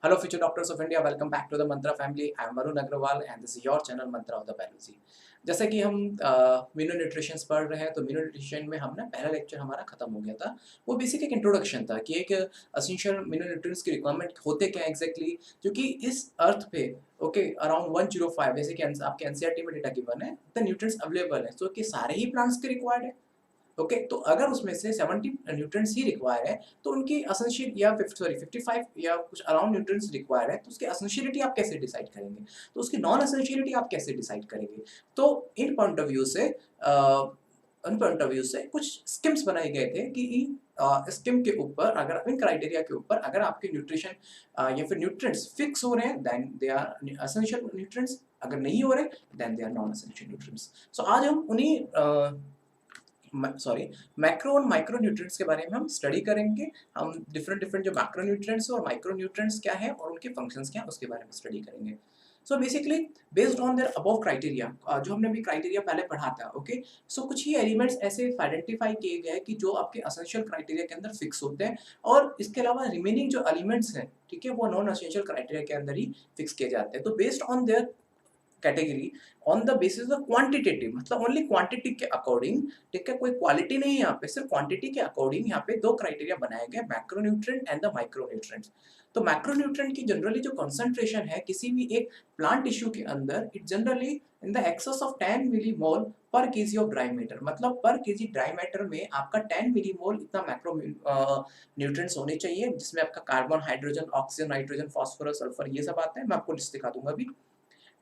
Hello, future doctors of India. Welcome back to the Mantra family. I am Varun Agrawal and this is your channel Mantra of the Biology. जैसे कि हम मीनो nutrition पढ़ रहे हैं तो मीनो nutrition में हम ना पहला लेक्चर हमारा खत्म हो गया था। वो बेसिक एक इंट्रोडक्शन था कि एक एसेंशियल मीनो न्यूट्रिएंट्स की रिक्वायरमेंट होते क्या एग्जैक्टली, क्योंकि इस अर्थ पे ओके अराउंड 105 जैसे कि आपके एनसीईआरटी में डेटा गिवन है द न्यूट्रिएंट्स अवेलेबल है, तो कि सारे ही प्लांट्स के रिक्वायर्ड है। ओके तो अगर उसमें से 70 न्यूट्रिएंट्स ही रिक्वायर है तो उनकी एसेंशियल या 55 या कुछ अराउंड न्यूट्रिएंट्स रिक्वायर है, तो उसकी एसेंशियलिटी आप कैसे डिसाइड करेंगे, तो उसकी नॉन एसेंशियलिटी आप कैसे डिसाइड करेंगे। तो इन पॉइंट ऑफ व्यू से कुछ स्कीम्स बनाए गए थे कि इन स्कीम के ऊपर अगर इन क्राइटेरिया के ऊपर अगर आपके न्यूट्रिशन या फिर न्यूट्रिएंट्स फिक्स हो रहे हैं then they are essential nutrients, अगर नहीं हो रहे then they are non essential nutrients. So आज हम उन्हीं मैक्रो और माइक्रो न्यूट्रिएंट्स के बारे में हम स्टडी करेंगे। हम डिफरेंट डिफरेंट जो मैक्रो न्यूट्रिएंट्स और माइक्रो न्यूट्रिएंट्स क्या है और उनके फंक्शंस क्या है उसके बारे में स्टडी करेंगे। So basically based on their above criteria, जो हमने भी क्राइटेरिया पहले पढ़ा था, ओके सो कुछ ही एलिमेंट्स ऐसे आइडेंटिफाई किए गए कि जो आपके एसेंशियल क्राइटेरिया के अंदर फिक्स होते हैं और इसके अलावा रिमेनिंग जो एलिमेंट्स हैं, ठीक है, वो नॉन एसेंशियल क्राइटेरिया के अंदर ही फिक्स किए जाते हैं। तो based on their category on the basis of quantitative, मतलब ओनली क्वांटिटी के अकॉर्डिंग, ठीक है, कोई क्वालिटी नहीं है यहाँ पे, सिर्फ क्वांटिटी के अकॉर्डिंग यहाँ पे दो क्राइटेरिया बनाए गए, मैक्रोन्यूट्रिएंट एंड द माइक्रोन्यूट्रिएंट्स। तो मैक्रोन्यूट्रिएंट की जनरली जो कंसंट्रेशन है किसी भी एक प्लांट टिश्यू के अंदर, it generally in the excess of 10 millimole per KG of dry matter, मतलब पर केजी ड्राई मैटर में आपका 10 मिलीमोल इतना मैक्रो न्यूट्रिएंट्स होने चाहिए, जिसमें आपका carbon, hydrogen, oxygen, nitrogen, phosphorus, sulphur ये सब आता है। मैं आपको लिस्ट दिखा दूंगा अभी,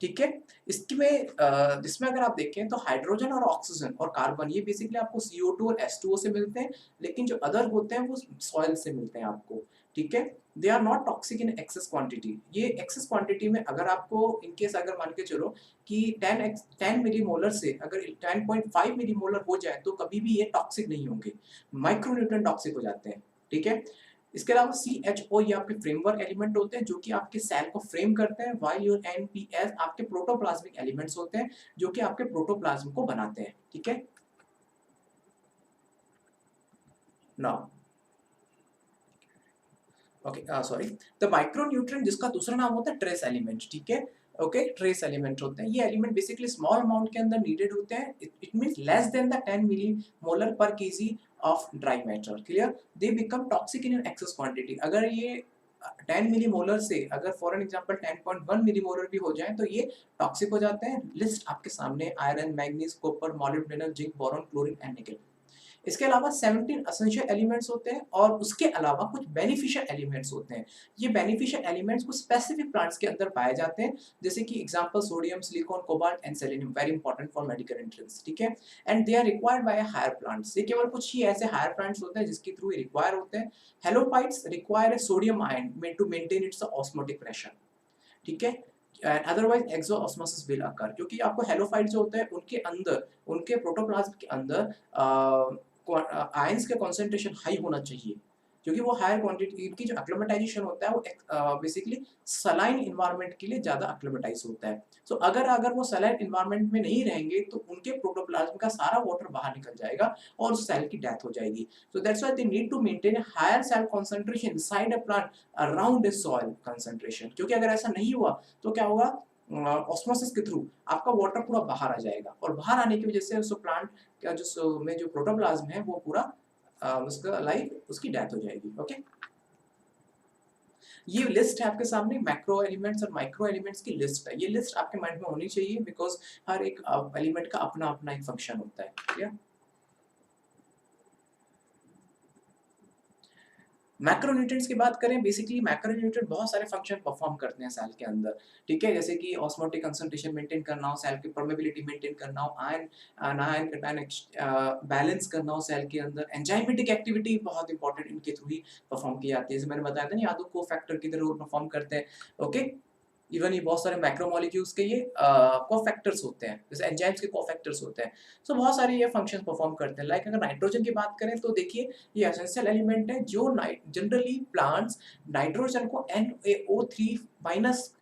ठीक है। इसमें जिसमें अगर आप देखें तो हाइड्रोजन और ऑक्सीजन और कार्बन ये बेसिकली आपको CO2 और H2O से मिलते हैं, लेकिन जो अदर होते हैं वो सॉइल से मिलते हैं आपको, ठीक है। They are not toxic in excess quantity. ये एक्सेस क्वांटिटी में अगर आपको इन केस अगर मान के चलो कि 10 मिलीमोलर से अगर 10.5 मिलीमोलर हो जाए तो कभी भी ये टॉक्सिक नहीं होंगे, माइक्रोन्यूट्रिएंट टॉक्सिक हो जाते हैं, ठीक है। इसके अलावा CHO ये आपके फ्रेमवर्क एलिमेंट होते हैं जो कि आपके सेल को फ्रेम करते हैं, व्हाइल योर NPS आपके प्रोटोप्लाज्मिक एलिमेंट्स होते हैं जो कि आपके प्रोटोप्लाज्म को बनाते हैं, ठीक है। Now okay sorry, the micronutrient जिसका दूसरा नाम होता है ट्रेस एलिमेंट, ठीक है। ओके ट्रेस एलिमेंट होते हैं, ये एलिमेंट बेसिकली स्मॉल अमाउंट के अंदर नीडेड होते हैं, it means less than the 10 millimolar per KG of dry matter, clear. They become toxic in an excess quantity. अगर ये 10 मिलीमोलर से अगर फॉर एन एग्जांपल 10.1 मिलीमोलर भी हो जाए तो ये टॉक्सिक हो जाते हैं। लिस्ट आपके सामने iron, manganese, copper, molybdenum, zinc, boron, chlorine and निकल। इसके अलावा 17 एसेंशियल एलिमेंट्स होते हैं और उसके अलावा कुछ बेनिफिशियल एलिमेंट्स होते हैं। ये बेनिफिशियल एलिमेंट्स कुछ स्पेसिफिक प्लांट्स के अंदर पाए जाते हैं, जैसे कि example sodium, silicon, cobalt and selenium, very important for medical entrance, ठीक है। And they are required by higher plants. ये केवल कुछ ही ऐसे हायर प्लांट्स होते हैं जिसके थ्रू ये रिक्वायर होते हैं। Halophytes require a sodium ion to maintain its osmotic pressure, ठीक है। Otherwise exosmosis will occur, क्योंकि आपको हेलोफाइट जो होता है उनके अंदर, उनके प्रोटोप्लाज्म के अंदर आयंस का कंसंट्रेशन हाई होना चाहिए, क्योंकि वो हायर क्वांटिटी इनकी जो एक्लिमेटाइजेशन होता है वो बेसिकली सलाइन एनवायरनमेंट के लिए ज़्यादा एक्लिमेटाइज होता है। सो अगर वो सलाइन एनवायरनमेंट में नहीं रहेंगे तो उनके प्रोटोप्लाज्म का सारा वाटर बाहर निकल जाएगा और उस सेल की डेथ हो जाएगी। So that's why they need to maintain a higher cell concentration inside a plant around the soil concentration, क्योंकि अगर ऐसा नहीं हुआ तो क्या होगा, ऑस्मोसिस के थ्रू आपका वाटर पूरा बाहर आ जाएगा और बाहर आने की वजह से उस प्लांट का जो प्रोटोप्लाज्म है वो पूरा उसका लाइफ उसकी डेथ हो जाएगी, ओके। ये लिस्ट है आपके सामने, मैक्रो एलिमेंट्स और माइक्रो एलिमेंट्स की लिस्ट है। ये लिस्ट आपके माइंड में होनी चाहिए बिकॉज हर एक एलिमेंट का अपना अपना एक फंक्शन होता है, क्लियर। मैक्रोन्यूट्रिएंट्स की बात करें, बेसिकली मैक्रोन्यूट्रिएंट बहुत सारे फंक्शन परफॉर्म करते हैं सेल के अंदर, ठीक है, जैसे कि ऑस्मोटिक कंसंट्रेशन मेंटेन करना हो, सेल की परमेबिलिटी मेंटेन करना हो, आयन आयन कैटायन बैलेंस करना हो सेल के अंदर, एंजाइमेटिक एक्टिविटी बहुत इंपॉर्टेंट इनके थ्रू ही परफॉर्म की जाती है, जैसे मैंने बताया था ना, यादव को फैक्टर की तरह रोल परफॉर्म करते हैं, ओके। इवन ये बहुत सारे मैक्रोमोलेक्यूल्स के ये कोफैक्टर्स होते हैं, जैसे एंजाइम्स के कोफैक्टर्स होते हैं। सो बहुत सारे ये फंक्शंस परफॉर्म करते हैं। लाइक अगर नाइट्रोजन की बात करें तो देखिए ये एसेंशियल एलिमेंट है जो जनरली प्लांट्स नाइट्रोजन को NaO3 माइनस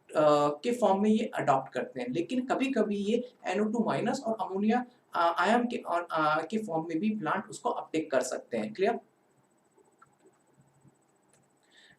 के फॉर्म में ये अडॉप्ट करते हैं, लेकिन कभी-कभी ये NO2 माइनस और अमोनिया आयन के फॉर्म में भी प्लांट उसको अपटेक कर सकते हैं, क्लियर।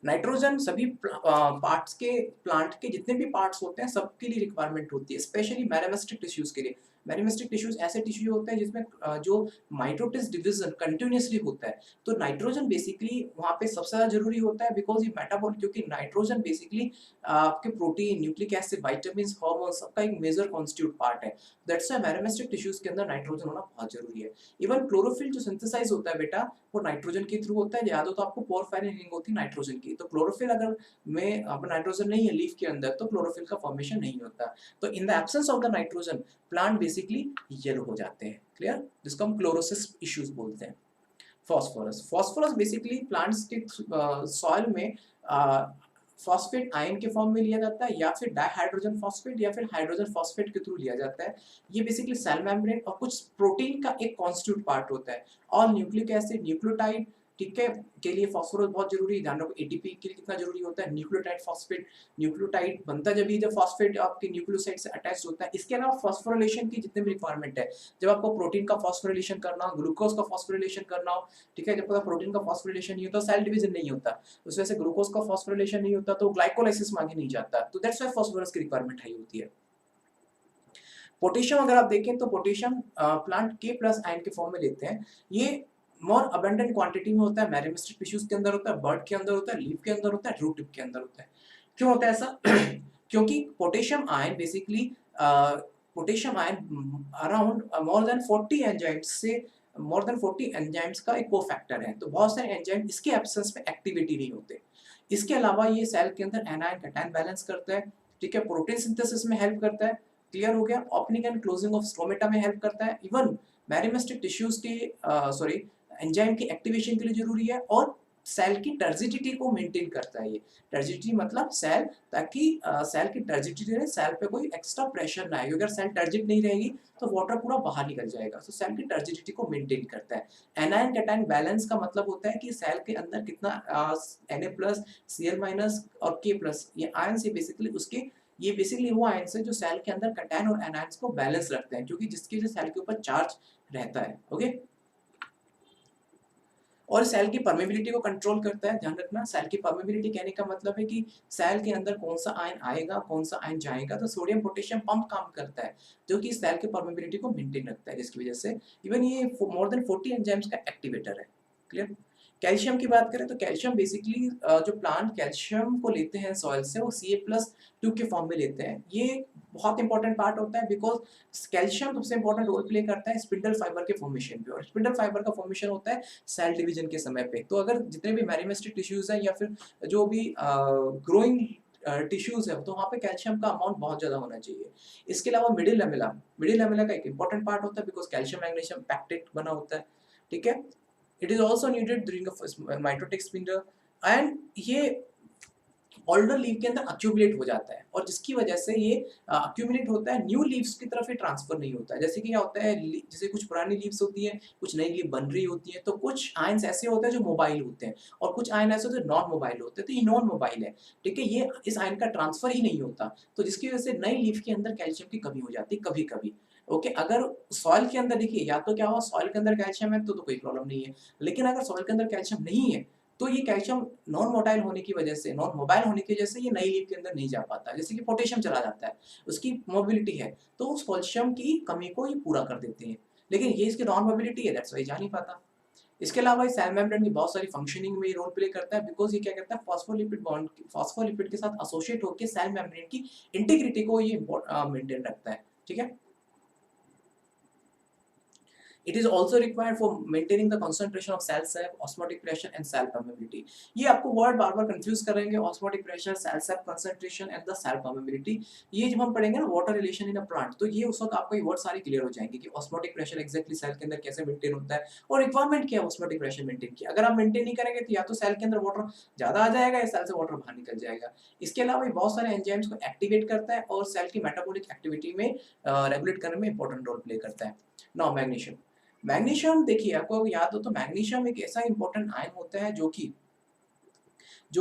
नाइट्रोजन सभी पार्ट्स के प्लांट के जितने भी पार्ट्स होते हैं सबके लिए रिक्वायरमेंट होती है, स्पेशली मैरीमेस्टिक टिश्यूज के लिए। मैरीमेस्टिक टिश्यूज ऐसे टिश्यू होते हैं जिसमें जो माइटोटिस डिवीजन कंटिन्यूअसली होता है, तो नाइट्रोजन बेसिकली वहाँ पे सबसे ज़्यादा जरूरी होता है, बिकॉज ये मेटाबॉलिक, क्योंकि नाइट्रोजन बेसिकली आपके protein, nucleic acid, vitamins, hormones सबका एक मेजर कॉन्स्टिट्यूट पार्ट है। दैट्स व्हाई मैरीमेस्टिक टिश्यूज के अंदर नाइट्रोजन होना बहुत जरूरी है। इवन क्लोरोफिल जो सिंथेसाइज होता है बेटा, वो नाइट्रोजन के थ्रू होता है। याद हो तो आपको पोरफायरिन रिंग होती है नाइट्रोजन की, तो क्लोरोफिल अगर में अब नाइट्रोजन नहीं है लीफ के अंदर, तो क्लोरोफिल का फॉर्मेशन नहीं होता। तो in the absence of the nitrogen plant basically yellow हो जाते हैं। क्लियर? जिसको हम क्लोरोसिस इश्यूज बोलते हैं। फॉस्फोरस, फॉस्फोरस बेसिकली प्लांट्स के सॉइल में फॉस्फेट आयन के फॉर्म में लिया जाता है, या फिर डाइहाइड्रोजन फॉस्फेट या फिर हाइड्रोजन फॉस्फेट के थ्रू लिया जाता है। ये बेसिकली सेल मेम्ब्रेन और कुछ प्रोटीन का एक कॉन्स्टिट्यूट पार्ट होता है। और न्यूक्लिक एसिड, न्यूक्लियोटाइड, ठीक है, के लिए फॉस्फोरस बहुत जरूरी है। ध्यान रखो एटीपी के लिए कितना जरूरी होता है, न्यूक्लियोटाइड फॉस्फेट। न्यूक्लियोटाइड बनता जब फॉस्फेट आपके न्यूक्लियोसाइड से अटैच होता है। इसके अलावा फॉस्फोरिलेशन की जितने भी रिक्वायरमेंट है, जब आपको प्रोटीन का फॉस्फोरिलेशन करना हो, ग्लूकोज का फॉस्फोरिलेशन करना हो, ठीक है, जब पता प्रोटीन का फॉस्फोरिलेशन नहीं होता, सेल डिवीजन नहीं होता, उस वजह से ग्लूकोज का फॉस्फोरिलेशन नहीं होता, तो ग्लाइकोलाइसिस में आगे नहीं जाता, तो दैट्स व्हाई फॉस्फोरस की रिक्वायरमेंट हाई होती है। पोटेशियम अगर आप देखें तो पोटेशियम प्लांट के प्लस आयन के फॉर्म में लेते हैं। ये मोर अबंडेंट क्वांटिटी में होता है, मैरीमेस्टिक टिश्यूज के अंदर होता है, बर्ड के अंदर होता है, लीफ के अंदर होता है, रूट टिप के अंदर होता है। क्यों होता है ऐसा? क्योंकि potassium ion basically potassium ion around more than 40 enzymes का एक कोफैक्टर है, तो बहुत सारे एंजाइम इसके एब्सेंस में एक्टिविटी नहीं होते। इसके अलावा ये सेल के अंदर एनायन कैटायन बैलेंस करता है, ठीक है, प्रोटीन सिंथेसिस में हेल्प करता है। क्लियर हो गया? Opening and closing of stromata में हेल्प करता है। इवन मैरीमेस्टिक टिश्यूज के सॉरी एंजाइम की एक्टिवेशन के लिए जरूरी है, और सेल की टर्जिडिटी को मेंटेन करता है। ये टर्जिडिटी मतलब सेल, ताकि सेल की टर्जिडिटी रहे, सेल पे कोई एक्स्ट्रा प्रेशर ना आए, अगर सेल टर्जिड नहीं रहेगी तो वाटर पूरा बाहर निकल जाएगा। तो सेल की टर्जिडिटी को मेंटेन करता है। एनायन कैटायन बैलेंस का मतलब होता है कि सेल के अंदर कितना Na+, Cl- और K+, ये आयन से बेसिकली उसके, ये बेसिकली वो आयंस है जो सेल के अंदर कैटायन और एनायंस को बैलेंस रखते हैं, क्योंकि जिसकी वजह से सेल के ऊपर चार्ज रहता है। ओके, और सेल की परमेबिलिटी को कंट्रोल करता है। ध्यान रखना, सेल की परमेबिलिटी कहने का मतलब है कि सेल के अंदर कौन सा आयन आएगा, कौन सा आयन जाएगा। तो सोडियम पोटेशियम पंप काम करता है, जो कि सेल की परमेबिलिटी को मेंटेन रखता है, जिसकी वजह से इवन ये मोर देन 40 एंजाइम्स का एक्टिवेटर है। क्लियर? कैल्शियम की बात करें तो कैल्शियम बेसिकली जो प्लांट कैल्शियम को लेते हैं सॉइल से, वो Ca+2 के फॉर्म में लेते हैं। ये बहुत इंपॉर्टेंट पार्ट होता है, बिकॉज कैल्शियम सबसे इंपॉर्टेंट रोल प्ले करता है स्पिंडल फाइबर के फॉर्मेशन पे, और स्पिंडल फाइबर का फॉर्मेशन होता है सेल डिवीजन के समय पे। तो अगर जितने भी मैरीमेस्टिक टिश्यूज हैं या फिर जो भी ग्रोइंग टिश्यूज है, तो वहाँ पे कैल्शियम का अमाउंट बहुत ज्यादा होना चाहिए। इसके अलावा मिडिल लैमेला का एक इंपॉर्टेंट पार्ट होता है, बिकॉज कैल्शियम मैग्नीशियम पैक्टेट बना होता है, ठीक है। It is also needed during mitotic spindle, and ये ओल्डर लीफ के अंदर अक्यूमुलेट हो जाता है, और जिसकी वजह से ये अक्यूमुलेट होता है, न्यू लीव्स की तरफ ये ट्रांसफर नहीं होता है। जैसे कि क्या होता है, जैसे कुछ पुरानी लीव्स होती हैं, कुछ नई लीफ बन रही होती है, तो कुछ आयंस ऐसे होते हैं जो मोबाइल होते हैं, और कुछ आयन ऐसे होते हैं नॉन मोबाइल होते हैं। तो ये नॉन मोबाइल है, ठीक है, ये इस आयन का ट्रांसफर ही नहीं होता, तो जिसकी वजह से नई लीफ के अंदर कैल्शियम की कमी हो जाती है कभी कभी। ओके, अगर सॉइल के अंदर देखिए, या तो क्या हुआ, सॉइल के अंदर कैल्शियम है तो कोई प्रॉब्लम नहीं है, लेकिन अगर सॉइल के अंदर कैल्शियम नहीं है, तो ये कैल्शियम नॉन मोटाइल होने की वजह से, नॉन मोबाइल होने की वजह से ये नई लीफ के अंदर नहीं जा पाता। जैसे कि पोटेशियम चला जाता है, उसकी मोबिलिटी है, तो उस कैल्शियम की कमी को ये पूरा कर देते हैं, लेकिन ये इसकी नॉन मोबिलिटी है, दैट्स व्हाई जा नहीं पाता। इसके अलावा सेल मेम्ब्रेन की बहुत सारी फंक्शनिंग में रोल प्ले करता है, बिकॉज ये क्या करता है, फॉस्फोलिपिड के साथ एसोसिएट होकर सेल मेम्ब्रेन की इंटीग्रिटी को ये मेंटेन रखता है, ठीक है। It is also required for maintaining the concentration of cell sap, osmotic pressure and cell permeability. ये आपको वर्ड बार-बार कंफ्यूज करेंगे, osmotic pressure, cell sap concentration and the cell permeability। ये जब हम पढ़ेंगे ना water relation in a plant, तो ये उस वक्त आपको ये वर्ड सारे क्लियर हो जाएंगे कि osmotic pressure एग्जैक्टली सेल के अंदर कैसे मेंटेन होता है, और रिक्वायरमेंट क्या है osmotic pressure मेंटेन की। अगर आप मेंटेन नहीं करेंगे तो या तो सेल के अंदर वाटर ज्यादा आ जाएगा, या सेल से वाटर बाहर निकल जाएगा। इसके अलावा ये बहुत सारे एंजाइम्स को एक्टिवेट करता है, और सेल की मेटाबॉलिक एक्टिविटी में रेगुलेट करने में इंपॉर्टेंट रोल प्ले करता है। नाउ मैग्नीशियम, मैग्नीशियम देखिए, आपको याद हो तो मैग्नीशियम एक ऐसा इंपॉर्टेंट आयन होता है जो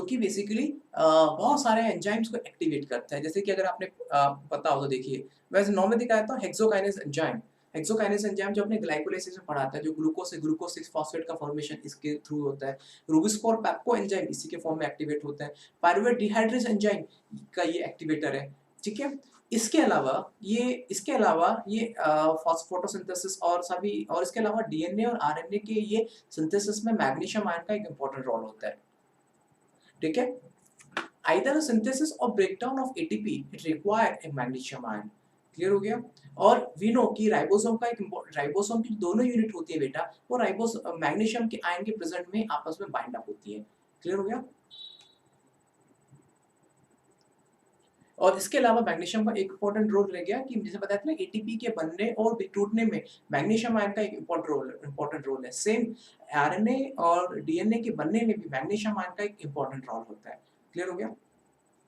कि बेसिकली बहुत सारे एंजाइम्स को एक्टिवेट करता है। जैसे कि अगर आपने पता हो तो देखिए, वैसे नॉर्मली दिखाया था हेक्सोकाइनेज एंजाइम, हेक्सोकाइनेज एंजाइम जो अपने ग्लाइकोलाइसिस में पढ़ाता है, जो ग्लूकोज से ग्लूकोज 6 फॉस्फेट का फॉर्मेशन इसके थ्रू होता है। रूबिस्को और पेप्को एंजाइम इसी के फॉर्म में एक्टिवेट होता है। पायरुवेट डिहाइड्रेज एंजाइम का ये एक्टिवेटर है, ठीक है। इसके अलावा ये फोटोसिंथेसिस और सभी और इसके अलावा डीएनए और आरएनए के ये सिंथेसिस में मैग्नीशियम आयन का एक इंपॉर्टेंट रोल होता है, ठीक है। Either the synthesis or breakdown of ATP it require a magnesium ion. Clear हो गया। और वी नो कि राइबोसोम का राइबोसोम की दोनों यूनिट होती है बेटा, वो मैग्नीशियम के आयन के प्रेजेंट में आपस में बाइंड अप होती है। क्लियर हो गया। और इसके अलावा मैग्नीशियम का एक इंपॉर्टेंट रोल रह गया कि जैसे बताया था ना, एटीपी के बनने और टूटने में मैग्नीशियम आयन का एक इंपॉर्टेंट रोल है। सेम आरएनए और डीएनए के बनने में भी मैग्नीशियम आयन का एक इंपॉर्टेंट रोल होता है। क्लियर हो गया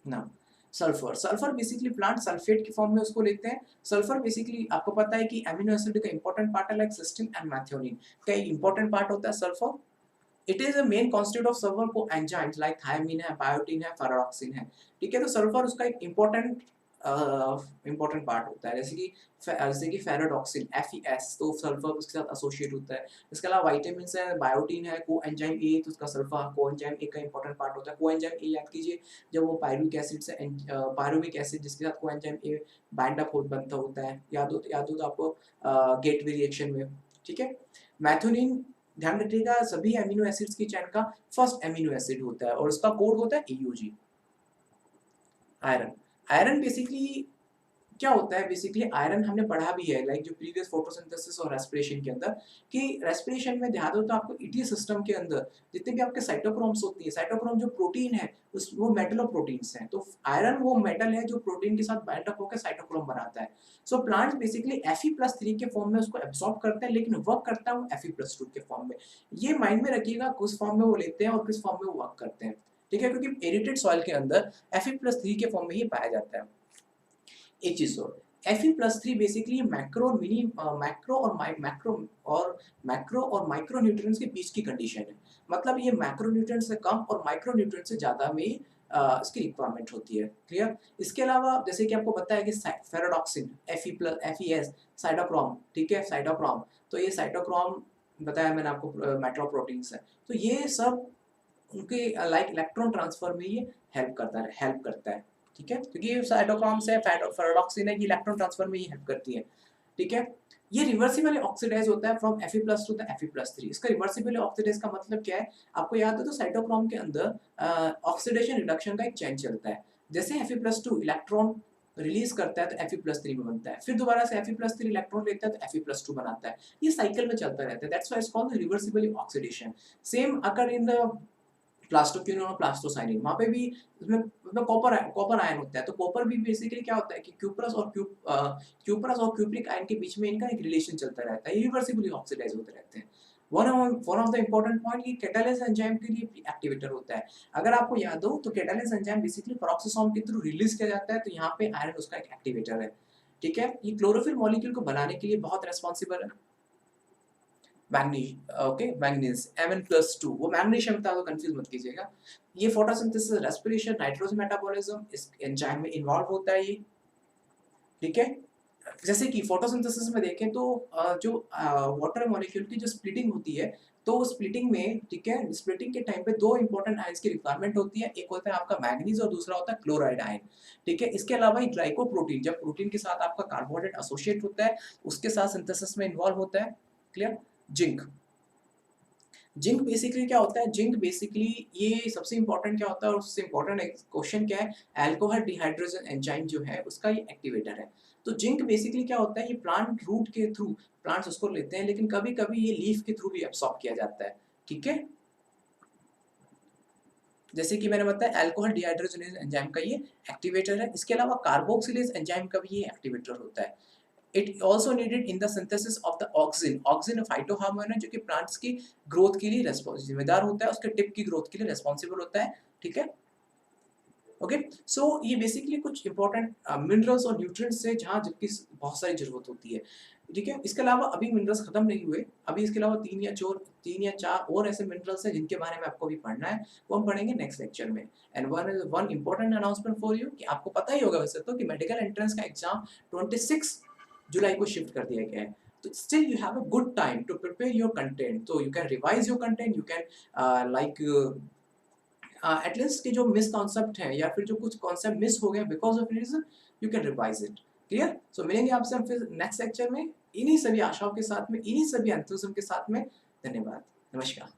ना। सल्फर बेसिकली प्लांट सल्फेट के फॉर्म में उसको लेते हैं। सल्फर बेसिकली आपको पता है कि अमीनो एसिड का इंपॉर्टेंट पार्ट है, लाइक सिस्टीन एंड मैथ्योनिन का एक इंपॉर्टेंट पार्ट होता है sulphur. It is a main constitute of sulphur को एंजाइम्स लाइक थायमीन है, बायोटीन है, फेराडॉक्सिन है, ठीक है। तो सल्फर उसका एक इंपॉर्टेंट पार्ट होता है, जैसे कि फेराडॉक्सिन FeS, तो सल्फर उसके साथ एसोसिएट होता है। इसके अलावा विटामिन है, बायोटीन है, कोएंजाइम ए, तो उसका सल्फर कोएंजाइम ए का इंपॉर्टेंट पार्ट होता है। कोएंजाइम ए याद कीजिए, जब वो पायरुविक एसिड से पायरुविक एसिड जिसके साथ कोएंजाइम ए बाइंड अप बनता होता है, याद हो तो आपको गेटवे रिएक्शन में, ठीक है। मैथ्योनिन ध्यान रखिएगा, सभी अमीनो एसिड्स की चेन का फर्स्ट अमीनो एसिड होता है और उसका कोड होता है AUG। आयरन बेसिकली क्या होता है, बेसिकली आयरन हमने पढ़ा भी है, लाइक जो प्रीवियस फोटोसिंथेसिस और रेस्पिरेशन के अंदर, कि रेस्पिरेशन में ध्यान दो तो आपको ईटी सिस्टम के अंदर जितने भी आपके साइटोक्रोम्स होती है, साइटोक्रोम जो प्रोटीन है वो मेटलोप्रोटीन्स हैं। तो आयरन वो मेटल है जो प्रोटीन के साथ बाइंड अप होकर साइटोक्रोम बनाता है। सो प्लांट्स बेसिकली Fe+3 के फॉर्म में उसको एब्सॉर्ब करते हैं, लेकिन वर्क करता है वो Fe+2 के फॉर्म में। ये माइंड में रखिएगा किस फॉर्म में वो लेते हैं और किस फॉर्म में वो वर्क करते हैं, ठीक है, क्योंकि एरिटेड सॉइल के अंदर Fe+3 के फॉर्म में ही पाया जाता है। एक चीज और, Fe+3 बेसिकली मैक्रो और माइक्रो न्यूट्रिएंट्स के बीच की कंडीशन है। मतलब ये मैक्रो न्यूट्रिएंट्स से कम और माइक्रो न्यूट्रिएंट्स से ज्यादा में इसकी रिक्वायरमेंट होती है। क्लियर। इसके अलावा जैसे कि आपको पता है कि फेराडॉक्सिन, FeS, साइटोक्रोम, ठीक है, साइटोक्रोम, तो ये साइटोक्रोम बताया मैंने आपको मेटलोप्रोटीन्स है। तो ये सब उनके लाइक इलेक्ट्रॉन ट्रांसफर में ये हेल्प करता है, ठीक है, क्योंकि साइटोक्रोम से फेराडॉक्सिन है, ये इलेक्ट्रॉन ट्रांसफर में ये हेल्प करती है, ठीक है। ये रिवर्सिबली ऑक्सीडाइज होता है from Fe+ to the Fe+3। इसका रिवर्सिबली ऑक्सीडाइज का मतलब क्या है, आपको याद है तो साइटोक्रोम के अंदर ऑक्सीडेशन रिडक्शन का एक चेन चलता है। जैसे Fe+2 इलेक्ट्रॉन रिलीज करता है तो Fe+3 में बनता है, फिर दोबारा से Fe+3 इलेक्ट्रॉन लेता है तो Fe+2 बनाता है। ये साइकिल में चलता रहता है, that's why it's called reversibly oxidation. Same occur in the plastoquinone और प्लास्टोसाइनिन, वहाँ पे भी उसमें कॉपर आयन होता है। तो कॉपर भी बेसिकली क्या होता है कि क्यूपरस और क्यूप्रिक आयन के बीच में इनका एक रिलेशन चलता रहता है, रिवर्सिबली ऑक्सीडाइज होते रहते हैं। One of the important point, ये कैटालेस एंजाइम के लिए एक्टिवेटर होता है। अगर आपको याद हो तो कैटालेस एंजाइम बेसिकली पेरोक्सोसोम के थ्रू रिलीज किया जाता है, तो यहाँ पे आयरन उसका एक एक्टिवेटर है, ठीक है। ये क्लोरोफिल मॉलिक्यूल को बनाने के लिए बहुत रेस्पॉन्सिबल है। मैग्नीज Mn+2, वो मैग्नीशियम था, तो कंफ्यूज मत कीजिएगा। ये फोटोसिंथेसिस, रेस्पिरेशन, नाइट्रोजन मेटाबॉलिज्म इस एंजाइम में इन्वॉल्व होता है ये, ठीक है। जैसे कि फोटोसिंथेसिस में देखें तो जो वाटर मॉलिक्यूल की जो स्प्लिटिंग होती है, तो स्प्लिटिंग में, ठीक है, स्प्लिटिंग के टाइम पे दो इंपॉर्टेंट आयंस की रिक्वायरमेंट होती है, एक होता है आपका मैग्नीज और दूसरा होता है क्लोराइड आयन, ठीक है। इसके अलावा ये ग्लाइकोप्रोटीन, जब प्रोटीन के साथ आपका कार्बोहाइड्रेट एसोसिएट होता है, उसके साथ सिंथेसिस में इन्वॉल्व होता है। क्लियर। जिंक जिंक बेसिकली क्या होता है, जिंक बेसिकली ये सबसे इंपॉर्टेंट क्या होता है, और उससे इंपॉर्टेंट क्वेश्चन क्या है, अल्कोहल डिहाइड्रोजन एंजाइम जो है उसका ये एक्टिवेटर है। तो जिंक बेसिकली क्या होता है, ये प्लांट रूट के थ्रू प्लांट्स उसको लेते हैं, लेकिन कभी कभी ये लीफ के थ्रू भी एब्सॉर्ब किया जाता है, ठीक है। जैसे कि मैंने बताया अल्कोहल डिहाइड्रोजनेज एंजाइम का ये एक्टिवेटर है। इसके अलावा कार्बोक्सिलेज एंजाइम का भी ये एक्टिवेटर होता है। It also needed in the synthesis of the auxin. Auxin phytohormone है जो कि प्लांट्स की ग्रोथ के लिए जिम्मेदार होता है, उसके टिप की ग्रोथ के लिए रिस्पॉन्सिबल होता है, ठीक है। ओके, सो ये बेसिकली कुछ इंपॉर्टेंट मिनरल्स और न्यूट्रिएंट्स है जहाँ जिनकी बहुत सारी जरूरत होती है, ठीक है। इसके अलावा अभी मिनरल्स खत्म नहीं हुए, अभी इसके अलावा तीन या चार और ऐसे मिनरल्स हैं जिनके बारे में आपको अभी पढ़ना है, वो हम पढ़ेंगे नेक्स्ट लेक्चर में। And one important announcement for you, कि आपको पता ही होगा वैसे तो कि मेडिकल एंट्रेंस का एग्जाम 26 जुलाई को शिफ्ट कर दिया गया है। तो still you have a good time to prepare your content, so you can revise your content, you can like at least कि जो मिस कॉन्सेप्ट है या फिर जो कुछ कॉन्सेप्ट मिस हो गया because of reason, you can revise it. Clear? So मिलेंगे आपसे हम फिर नेक्स्ट लेक्चर में इन्हीं सभी आशाओं के साथ में, इन्हीं सभी एंथुसिज्म के साथ में। धन्यवाद, नमस्कार।